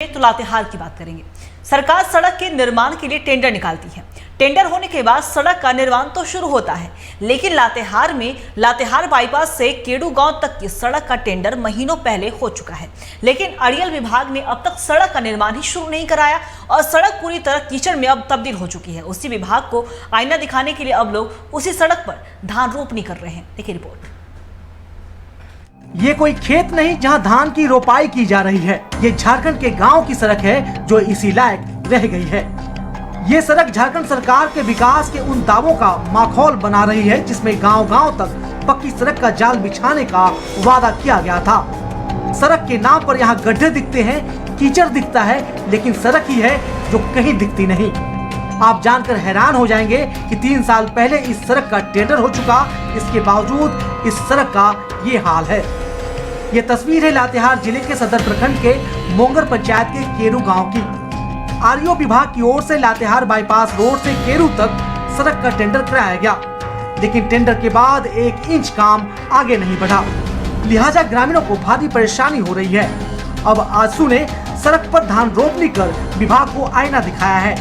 तो लातेहार की बात करेंगे। सरकार सड़क के निर्माण के लिए टेंडर निकालती है। टेंडर होने के बाद सड़क का निर्माण तो शुरू होता है, लेकिन लातेहार बाईपास से केडू गांव तक की सड़क का टेंडर महीनों पहले हो चुका है, लेकिन अड़ियल विभाग ने अब तक सड़क का निर्माण ही शुरू नहीं कराया और सड़क पूरी तरह कीचड़ में अब तब्दील हो चुकी है। उसी विभाग को आईना दिखाने के लिए अब लोग उसी सड़क पर धान रोपनी कर रहे हैं। देखिए रिपोर्ट। ये कोई खेत नहीं जहां धान की रोपाई की जा रही है। ये झारखंड के गांव की सड़क है जो इसी लायक रह गई है। ये सड़क झारखंड सरकार के विकास के उन दावों का माखौल बना रही है जिसमें गांव-गांव तक पक्की सड़क का जाल बिछाने का वादा किया गया था। सड़क के नाम पर यहाँ गड्ढे दिखते हैं, कीचड़ दिखता है, लेकिन सड़क ही है जो कहीं दिखती नहीं। आप जानकर हैरान हो जाएंगे कि 3 साल पहले इस सड़क का टेंडर हो चुका, इसके बावजूद इस सड़क का ये हाल है। ये तस्वीर है लातेहार जिले के सदर प्रखंड के मोंगर पंचायत के केरू गांव की। आरईओ विभाग की ओर से लातेहार बाईपास रोड से केरू तक सड़क का टेंडर कराया गया, लेकिन टेंडर के बाद 1 इंच काम आगे नहीं बढ़ा, लिहाजा ग्रामीणों को भारी परेशानी हो रही है। अब आजसू ने सड़क पर धान रोपनी कर विभाग को आईना दिखाया है।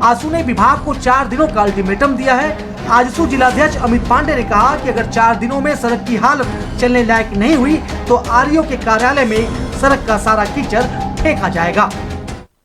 आजसू ने विभाग को 4 दिनों का अल्टीमेटम दिया है। आजसू जिलाध्यक्ष अमित पांडे ने कहा कि अगर 4 दिनों में सड़क की हालत चलने लायक नहीं हुई तो आरईओ के कार्यालय में सड़क का सारा कीचड़ फेंका जाएगा।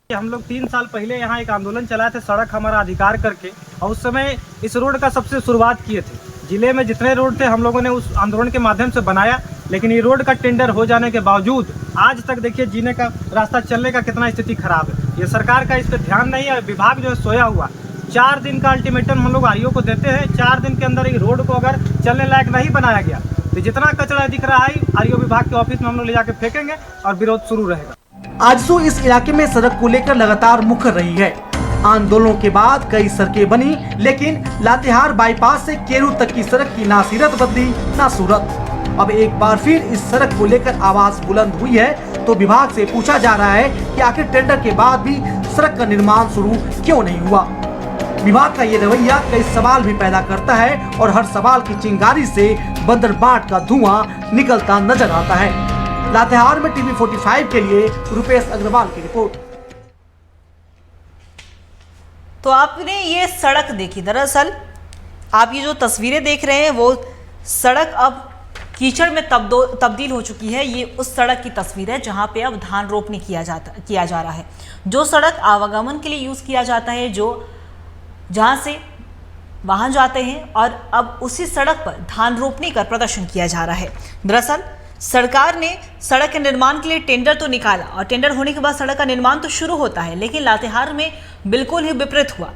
हम लोग 3 साल पहले यहाँ एक आंदोलन चलाए थे सड़क हमारा अधिकार करके, और उस समय इस रोड का सबसे शुरुआत किए थे। जिले में जितने रोड थे हम लोगों ने उस आंदोलन के माध्यम से बनाया, लेकिन ये रोड का टेंडर हो जाने के बावजूद आज तक देखिए जीने का रास्ता, चलने का कितना स्थिति खराब है। ये सरकार का इस पर ध्यान नहीं है। विभाग जो है सोया हुआ। 4 दिन का अल्टीमेटम हम लोग आरईओ को देते हैं। 4 दिन के अंदर ये रोड को अगर चलने लायक नहीं बनाया गया तो जितना कचरा दिख रहा है आरईओ विभाग के ऑफिस में हम लोग ले जाके फेंकेंगे और विरोध शुरू रहेगा। आजसू इस इलाके में सड़क को लेकर लगातार मुखर रही है। आंदोलनों के बाद कई सड़कें बनी, लेकिन लातेहार बाईपास से केरू तक की सड़क की ना सीरत बदली ना सूरत। अब एक बार फिर इस सड़क को लेकर आवाज बुलंद हुई है, तो विभाग से पूछा जा रहा है कि आखिर टेंडर के बाद भी सड़क का निर्माण शुरू क्यों नहीं हुआ। विभाग का ये रवैया कई सवाल भी पैदा करता है और हर सवाल की चिंगारी से बंदरबाट का धुआं निकलता नजर आता है। लातेहार में टीवी 45 के लिए रुपेश अग्रवाल की रिपोर्ट। तो आपने ये सड़क देखी, दरअसल आप ये जो तस्वीरें देख रहे हैं वो सड़क अब कीचड़ में तब्दील हो चुकी है। ये उस सड़क की तस्वीर है जहां पे अब धान रोपनी किया जा रहा है। जो सड़क आवागमन के लिए यूज़ किया जाता है, जो जहां से वाहन जाते हैं, और अब उसी सड़क पर धान रोपनी कर प्रदर्शन किया जा रहा है। दरअसल सरकार ने सड़क के निर्माण के लिए टेंडर तो निकाला और टेंडर होने के बाद सड़क का निर्माण तो शुरू होता है, लेकिन लातेहार में बिल्कुल ही विपरीत हुआ।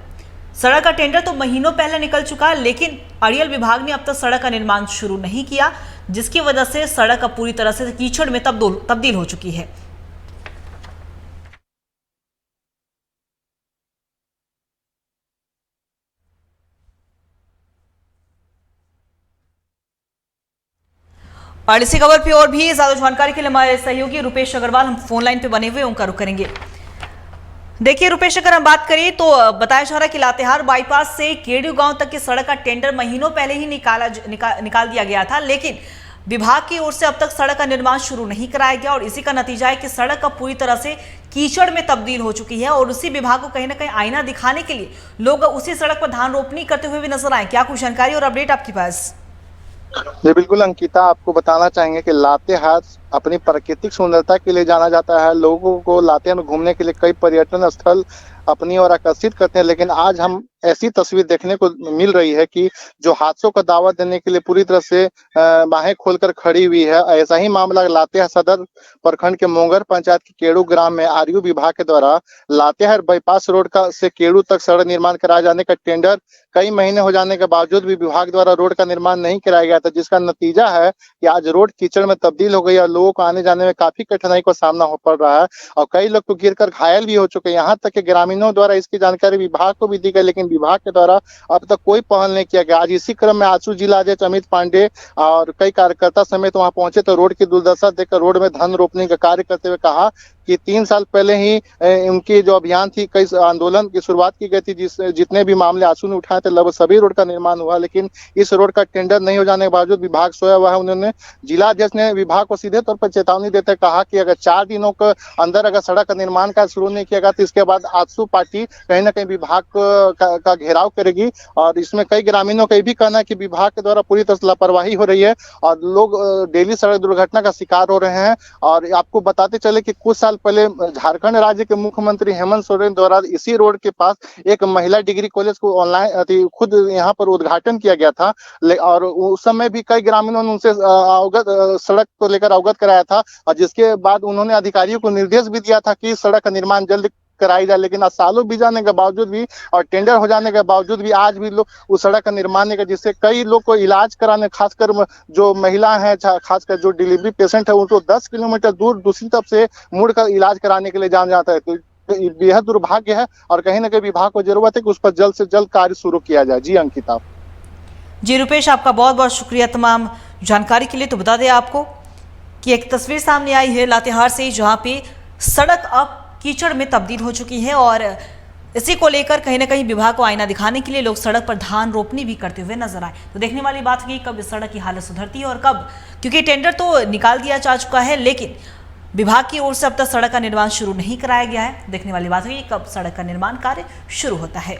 सड़क का टेंडर तो महीनों पहले निकल चुका है, लेकिन अड़ियल विभाग ने अब तक सड़क का निर्माण शुरू नहीं किया, जिसकी वजह से सड़क अब पूरी तरह से कीचड़ में तब्दील हो चुकी है। और इसी खबर पे और भी ज्यादा जानकारी के लिए हमारे सहयोगी रुपेश अग्रवाल हम फोन लाइन पे बने हुए उनका रुख करेंगे। देखिए रुपेश, अगर हम बात करें तो बताया जा रहा है कि लातेहार बाईपास से केडू गांव तक की सड़क का टेंडर महीनों पहले ही निकाल दिया गया था, लेकिन विभाग की ओर से अब तक सड़क का निर्माण शुरू नहीं कराया गया और इसी का नतीजा है कि सड़क अब पूरी तरह से कीचड़ में तब्दील हो चुकी है। और उसी विभाग को कहीं ना कहीं आईना दिखाने के लिए लोग उसी सड़क पर धान रोपनी करते हुए भी नजर आए। क्या कुछ जानकारी और अपडेट आपके पास? जी बिल्कुल अंकिता, आपको बताना चाहेंगे कि लातेहार अपनी प्राकृतिक सुंदरता के लिए जाना जाता है। लोगों को लातेहार में घूमने के लिए कई पर्यटन स्थल अपनी ओर आकर्षित करते हैं, लेकिन आज हम ऐसी तस्वीर देखने को मिल रही है कि जो हादसों का दावा देने के लिए पूरी तरह से बाहें खोलकर खड़ी हुई है। ऐसा ही मामला लातेहार सदर प्रखंड के मोंगर पंचायत के केड़ू ग्राम में आरईओ विभाग के द्वारा लातेहार बाईपास रोड का से केड़ू तक सड़क निर्माण कराए जाने का टेंडर कई महीने हो जाने के बावजूद भी विभाग द्वारा रोड का निर्माण नहीं कराया गया था, जिसका नतीजा है कि आज रोड कीचड़ में तब्दील हो गई और लोगों को आने जाने में काफी कठिनाई का सामना हो पड़ रहा है और कई लोग तो गिरकर घायल भी हो चुके हैं। यहाँ तक कि ग्रामीणों द्वारा इसकी जानकारी विभाग को भी दी गई, लेकिन विभाग के द्वारा अब तक कोई पहल नहीं किया गया। आज इसी क्रम में आजसू जिलाध्यक्ष अमित पांडे और कई कार्यकर्ता समेत वहां पहुंचे तो रोड की दुर्दशा देखकर रोड में धान रोपने का कार्य करते हुए कहा कि 3 साल पहले ही उनकी जो अभियान थी, कई आंदोलन की शुरुआत की गई थी, जितने भी मामले आंसू ने उठाए थे लगभग सभी रोड का निर्माण हुआ, लेकिन इस रोड का टेंडर नहीं हो जाने के बावजूद विभाग सोया हुआ है। उन्होंने जिला अध्यक्ष ने विभाग को सीधे तौर पर चेतावनी देते कहा कि अगर 4 दिनों के अंदर अगर सड़क का निर्माण कार्य शुरू नहीं किया गया तो इसके बाद आजसू पार्टी कहीं ना कहीं विभाग का घेराव करेगी। और इसमें कई ग्रामीणों का ये भी कहना है कि विभाग के द्वारा पूरी तरह से लापरवाही हो रही है और लोग डेली सड़क दुर्घटना का शिकार हो रहे हैं। और आपको बताते चले कि कुछ साल पहले झारखंड राज्य के मुख्यमंत्री हेमंत सोरेन द्वारा इसी रोड के पास एक महिला डिग्री कॉलेज को ऑनलाइन खुद यहाँ पर उद्घाटन किया गया था। और उस समय भी कई ग्रामीणों ने उनसे सड़क को लेकर अवगत कराया था और जिसके बाद उन्होंने अधिकारियों को निर्देश भी दिया था कि सड़क का निर्माण जल्द कराई जाए। लेकिन आज सालों बीत जाने के बावजूद भी और टेंडर हो जाने के बावजूद भी आज भी लोग उस सड़क का निर्माण नहीं कर, जिससे कई लोग को इलाज कराने, खासकर जो महिला है, खासकर जो डिलीवरी पेशेंट है, उनको 10 किलोमीटर दूर दूसरी तरफ से मुड़कर इलाज कराने के लिए जाना जाता है। तो बेहद दुर्भाग्य है और कहीं ना कहीं विभाग को जरूरत है कि उस पर जल्द से जल्द कार्य शुरू किया जाए। जी अंकिता। जी रुपेश, आपका बहुत बहुत शुक्रिया तमाम जानकारी के लिए। तो बता दें आपको कि एक तस्वीर सामने आई है लातेहार से, जहां पे सड़क अब कीचड़ में तब्दील हो चुकी है और इसी को लेकर कहीं ना कहीं विभाग को आईना दिखाने के लिए लोग सड़क पर धान रोपनी भी करते हुए नजर आए। तो देखने वाली बात है कि कब इस सड़क की हालत सुधरती है और कब, क्योंकि टेंडर तो निकाल दिया जा चुका है लेकिन विभाग की ओर से अब तक सड़क का निर्माण शुरू नहीं कराया गया है। देखने वाली बात है कि कब सड़क का निर्माण कार्य शुरू होता है।